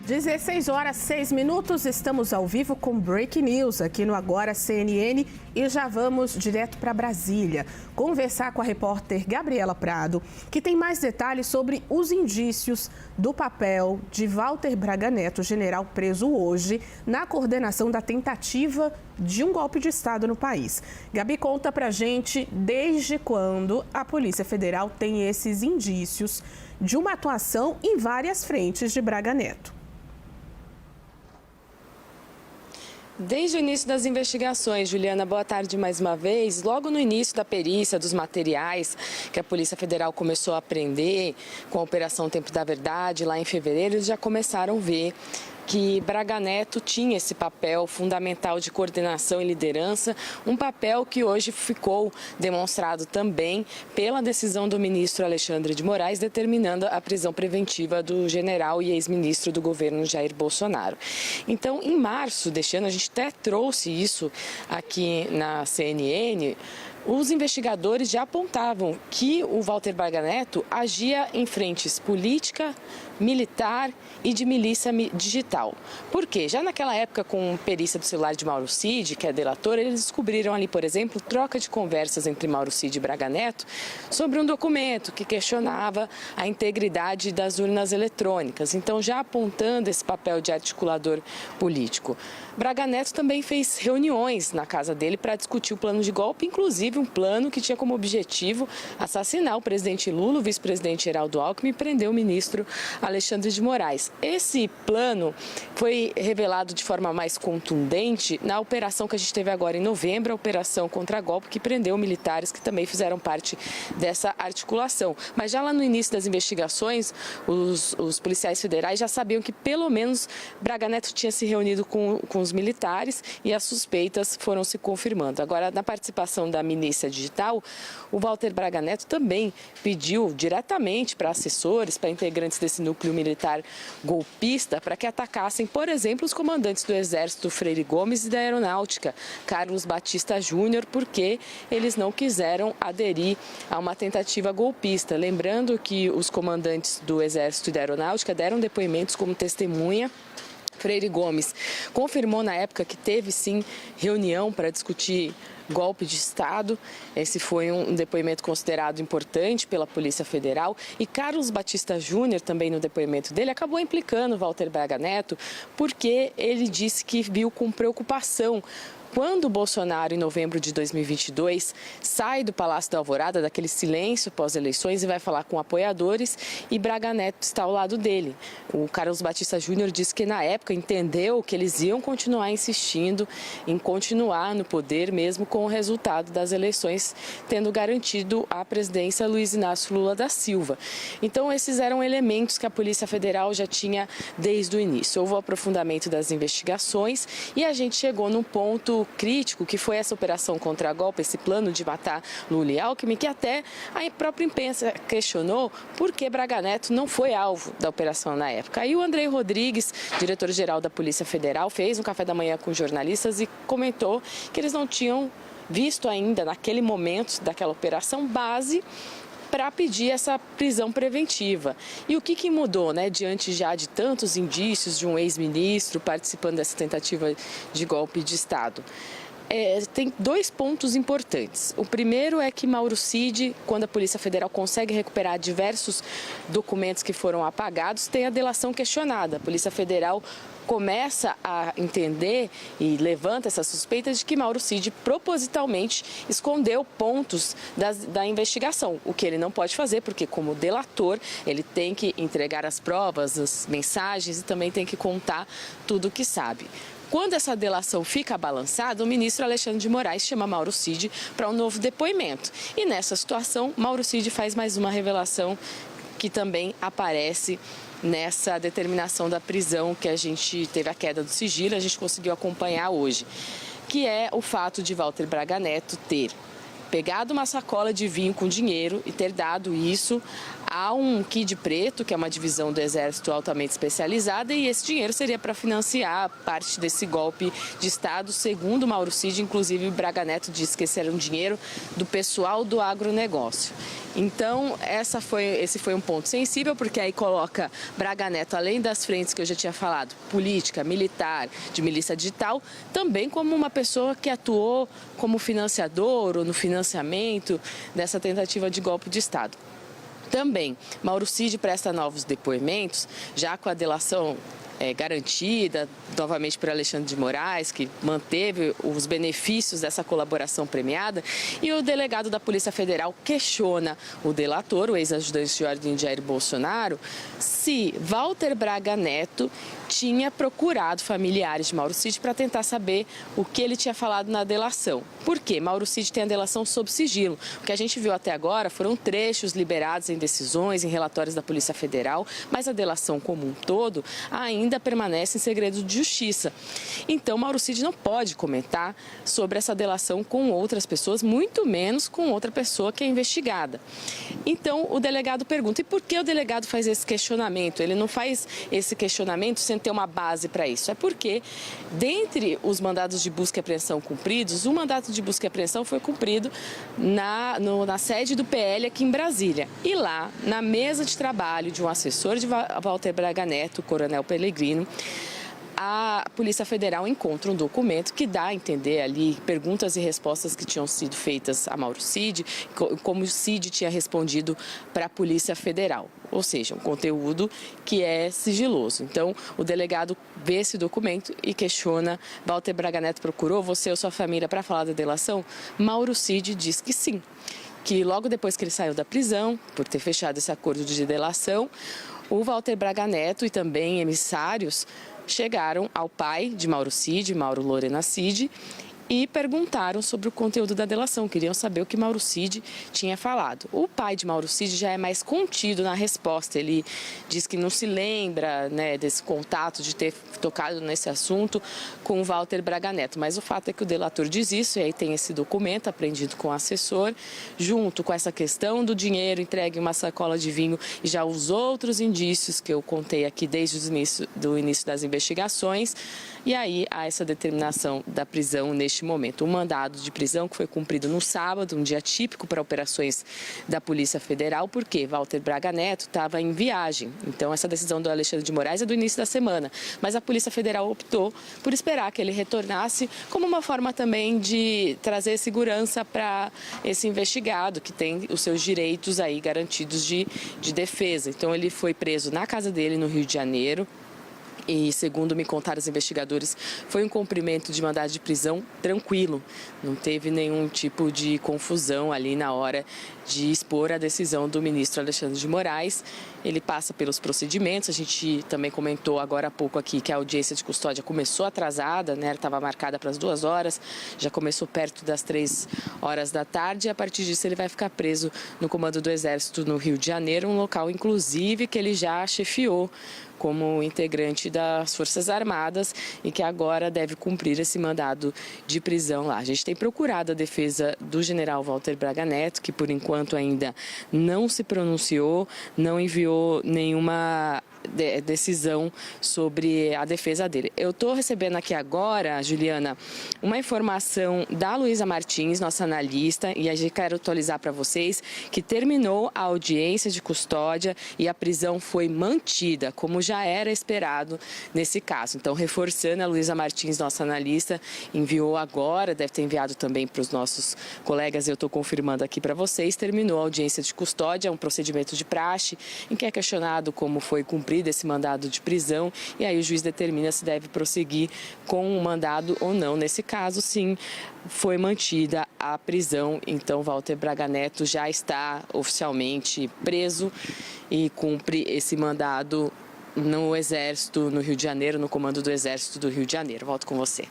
16 horas 6 minutos, estamos ao vivo com Break News aqui no Agora CNN e já vamos direto para Brasília conversar com a repórter Gabriela Prado, que tem mais detalhes sobre os indícios do papel de Walter Braga Neto, general preso hoje na coordenação da tentativa de um golpe de Estado no país. Gabi, conta pra gente desde quando a Polícia Federal tem esses indícios de uma atuação em várias frentes de Braga Neto. Desde o início das investigações, Juliana, boa tarde mais uma vez. Logo no início da perícia, dos materiais que a Polícia Federal começou a apreender com a Operação Tempo da Verdade, lá em fevereiro, eles já começaram a ver que Braga Neto tinha esse papel fundamental de coordenação e liderança, um papel que hoje ficou demonstrado também pela decisão do ministro Alexandre de Moraes, determinando a prisão preventiva do general e ex-ministro do governo Jair Bolsonaro. Então, em março deste ano, a gente até trouxe isso aqui na CNN, os investigadores já apontavam que o Walter Braga Neto agia em frentes política, militar e de milícia digital. Por quê? Já naquela época, com perícia do celular de Mauro Cid, que é delator, eles descobriram ali, por exemplo, troca de conversas entre Mauro Cid e Braga Neto sobre um documento que questionava a integridade das urnas eletrônicas. Então, já apontando esse papel de articulador político. Braga Neto também fez reuniões na casa dele para discutir o plano de golpe, inclusive um plano que tinha como objetivo assassinar o presidente Lula, o vice-presidente Geraldo Alckmin e prender o ministro Alexandre de Moraes. Esse plano foi revelado de forma mais contundente na operação que a gente teve agora em novembro, a operação contra golpe, que prendeu militares que também fizeram parte dessa articulação. Mas já lá no início das investigações, os policiais federais já sabiam que pelo menos Braga Neto tinha se reunido com os militares e as suspeitas foram se confirmando. Agora, na participação da milícia digital, o Walter Braga Neto também pediu diretamente para assessores, para integrantes desse núcleo militar golpista, para que atacassem, por exemplo, os comandantes do Exército Freire Gomes e da Aeronáutica, Carlos Batista Júnior, porque eles não quiseram aderir a uma tentativa golpista. Lembrando que os comandantes do Exército e da Aeronáutica deram depoimentos como testemunha. Freire Gomes confirmou na época que teve sim reunião para discutir golpe de Estado. Esse foi um depoimento considerado importante pela Polícia Federal. E Carlos Batista Júnior, também no depoimento dele, acabou implicando Walter Braga Neto porque ele disse que viu com preocupação quando o Bolsonaro, em novembro de 2022, sai do Palácio da Alvorada, daquele silêncio pós-eleições, e vai falar com apoiadores, e Braga Neto está ao lado dele. O Carlos Batista Júnior disse que, na época, entendeu que eles iam continuar insistindo em continuar no poder, mesmo com o resultado das eleições, tendo garantido a presidência Luiz Inácio Lula da Silva. Então, esses eram elementos que a Polícia Federal já tinha desde o início. Houve o aprofundamento das investigações e a gente chegou num ponto crítico, que foi essa operação contra golpe, esse plano de matar Lula e Alckmin, que até a própria imprensa questionou por que Braga Neto não foi alvo da operação na época. Aí o Andrei Rodrigues, diretor-geral da Polícia Federal, fez um café da manhã com jornalistas e comentou que eles não tinham visto ainda, naquele momento daquela operação, base para pedir essa prisão preventiva. E o que mudou, né, diante já de tantos indícios de um ex-ministro participando dessa tentativa de golpe de Estado? Tem dois pontos importantes. O primeiro é que Mauro Cid, quando a Polícia Federal consegue recuperar diversos documentos que foram apagados, tem a delação questionada. A Polícia Federal começa a entender e levanta essa suspeita de que Mauro Cid propositalmente escondeu pontos da investigação, o que ele não pode fazer, porque como delator ele tem que entregar as provas, as mensagens e também tem que contar tudo o que sabe. Quando essa delação fica balançada, o ministro Alexandre de Moraes chama Mauro Cid para um novo depoimento. E nessa situação, Mauro Cid faz mais uma revelação que também aparece nessa determinação da prisão que a gente teve a queda do sigilo, a gente conseguiu acompanhar hoje, que é o fato de Walter Braga Neto ter pegado uma sacola de vinho com dinheiro e ter dado isso há um Kid Preto, que é uma divisão do Exército altamente especializada, e esse dinheiro seria para financiar parte desse golpe de Estado. Segundo Mauro Cid, inclusive Braga Neto disse que esse era um dinheiro do pessoal do agronegócio. Então, esse foi um ponto sensível, porque aí coloca Braga Neto, além das frentes que eu já tinha falado, política, militar, de milícia digital, também como uma pessoa que atuou como financiador ou no financiamento dessa tentativa de golpe de Estado. Também, Mauro Cid presta novos depoimentos, já com a delação garantida, novamente por Alexandre de Moraes, que manteve os benefícios dessa colaboração premiada, e o delegado da Polícia Federal questiona o delator, o ex-ajudante de ordem Jair Bolsonaro, se Walter Braga Neto tinha procurado familiares de Mauro Cid para tentar saber o que ele tinha falado na delação. Por quê? Mauro Cid tem a delação sob sigilo. O que a gente viu até agora foram trechos liberados em decisões, em relatórios da Polícia Federal, mas a delação como um todo ainda permanece em segredo de justiça. Então, Mauro Cid não pode comentar sobre essa delação com outras pessoas, muito menos com outra pessoa que é investigada. Então, o delegado pergunta, e por que o delegado faz esse questionamento? Ele não faz esse questionamento sem ter uma base para isso. É porque, dentre os mandados de busca e apreensão cumpridos, o mandato de busca e apreensão foi cumprido na sede do PL aqui em Brasília. E lá, na mesa de trabalho de um assessor de Walter Braga Neto, o Coronel Pellegrino, a Polícia Federal encontra um documento que dá a entender ali perguntas e respostas que tinham sido feitas a Mauro Cid, como o Cid tinha respondido para a Polícia Federal. Ou seja, um conteúdo que é sigiloso. Então, o delegado vê esse documento e questiona: Walter Braga Neto procurou você ou sua família para falar da delação? Mauro Cid diz que sim, que logo depois que ele saiu da prisão, por ter fechado esse acordo de delação, o Walter Braga Neto e também emissários chegaram ao pai de Mauro Cid, Mauro Lorena Cid, e perguntaram sobre o conteúdo da delação, queriam saber o que Mauro Cid tinha falado. O pai de Mauro Cid já é mais contido na resposta, ele diz que não se lembra, né, desse contato, de ter tocado nesse assunto com o Walter Braga Neto, mas o fato é que o delator diz isso, e aí tem esse documento apreendido com o assessor, junto com essa questão do dinheiro entregue em uma sacola de vinho e já os outros indícios que eu contei aqui desde o início das investigações, e aí há essa determinação da prisão neste momento. Um mandado de prisão que foi cumprido no sábado, um dia típico para operações da Polícia Federal, porque Walter Braga Neto estava em viagem. Então, essa decisão do Alexandre de Moraes é do início da semana. Mas a Polícia Federal optou por esperar que ele retornasse, como uma forma também de trazer segurança para esse investigado, que tem os seus direitos aí garantidos de defesa. Então, ele foi preso na casa dele, no Rio de Janeiro. E, segundo me contaram os investigadores, foi um cumprimento de mandado de prisão tranquilo. Não teve nenhum tipo de confusão ali na hora de expor a decisão do ministro Alexandre de Moraes. Ele passa pelos procedimentos. A gente também comentou agora há pouco aqui que a audiência de custódia começou atrasada, né? Estava marcada para as 2 horas, já começou perto das 3 horas da tarde. E a partir disso ele vai ficar preso no comando do Exército no Rio de Janeiro, um local, inclusive, que ele já chefiou como integrante das Forças Armadas e que agora deve cumprir esse mandado de prisão lá. A gente tem procurado a defesa do general Walter Braga Neto, que por enquanto ainda não se pronunciou, não enviou nenhuma decisão sobre a defesa dele. Eu estou recebendo aqui agora, Juliana, uma informação da Luísa Martins, nossa analista, e a gente quer atualizar para vocês que terminou a audiência de custódia e a prisão foi mantida, como já era esperado nesse caso. Então, reforçando, a Luísa Martins, nossa analista, enviou agora, deve ter enviado também para os nossos colegas, eu estou confirmando aqui para vocês, terminou a audiência de custódia, um procedimento de praxe, em que é questionado como foi cumprido esse mandado de prisão, e aí o juiz determina se deve prosseguir com o mandado ou não. Nesse caso, sim, foi mantida a prisão, então Walter Braga Neto já está oficialmente preso e cumpre esse mandado no Exército, no Rio de Janeiro, no comando do Exército do Rio de Janeiro. Volto com você.